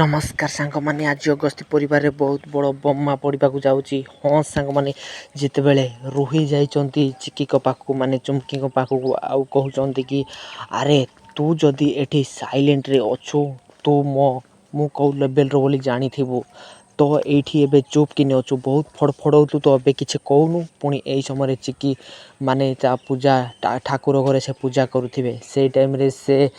नमस्कार सांग माने आज अगस्ती परिवार बहुत बड़ बम्मा पड़ाक जाऊँगी। हाँ सांग माने जितेबले रुही जाइंट चिकी पाखक माने चुमकी पाखक आउ कहते कि अरे तू जदि एठी साइलेंट रे अच्छु तू मु कौ लेवल रो बोली जानी थिबु तो एठी एबे चुप किने अच्छु बहुत फड़फड़ाऊँ तो ए किसी कहूनु पुणी यही समय चिकी माने ता पूजा ठाकुर घरे से पूजा करुवे से टाइम रे से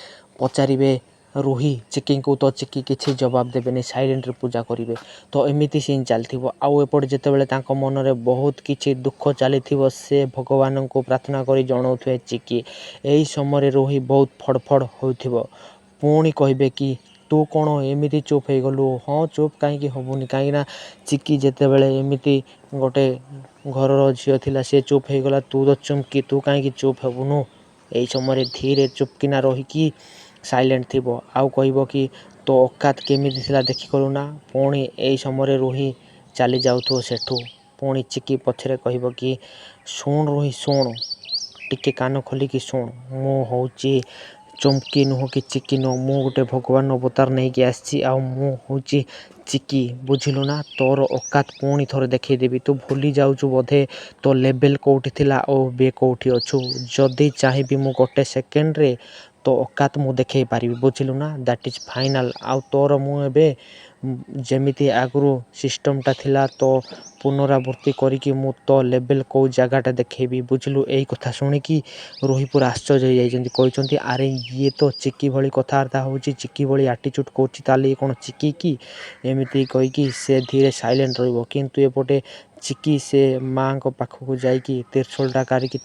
पचारे रुही चिकी को तो चिकी किसी जवाब देवेनि साइलेंट रे पूजा करेंगे तो एमती सीन चलती आउ एपटे जितेबाला मन में बहुत किसी दुख चली से भगवान को प्रार्थना कर जनाऊे चिकी यही समय रुही बहुत फड़फड़ हो पुणी कहे कि तू कौन एमती चुप हो गलु। हाँ चुप कहीं हबुनि कहीं चिकी जितेबाला एमती गोटे घर झील थिला सी चुप हो गला तू तो चुमकी तू कहीं चुप हेबुनु यही समय धीरे चुपकिना रहीकि साइलेंट थी आउ कह कि तो औकात केमी देखिकलु ना पुणी यही समय रुही चली जाऊ सेठू पुणी चिकी पछरे कह कि शुण रुही शुण टिके कान खोलिकी शुण मु हूँ चुमकी नुह कि चिकी नुह मु गोटे भगवान अवतार नहीं कि आसी हूँ चिकी बुझिलु ना तोर औकात पुणी थोड़े देखदेवी तू भूली जाऊँ बोधे तो लेवल कौटी थिला और बे कौटी अच्छु जदि चाहिए मु गोटे सेकेंड रे तो औकात मु देखे पारि बुझिलु ना दैट इज फाइनाल आउ तोर मुझे जमीती आगु सिस्टमटा थिला तो पुनरावृत्ति करी मु तो लेवल कौ जगटा देखेबी बुझिलु यही कथा शुणिकी रुही पूरा आश्चर्य हो कहते अरे ये तो चिकी भली कथबार्ता हो चिकी भली आटीट्यूड कर कौन चिकी की एमती कहीकि से धीरे साइलेंट रु एपटे चिकी से माँ को पाखक जाकि तिरछोलटा कारिकी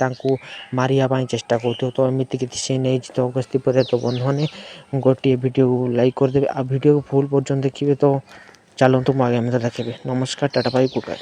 मारिया चेष्टा कर तो एमती किसी सीन नहीं तो अगस्ती पर तो बंधु मैंने गोटे वीडियो को लाइक करदे आ वीडियो को फुल पर्यटन देखिए तो चलतु आगे देखिए। नमस्कार टाटा बाय गुड बाय।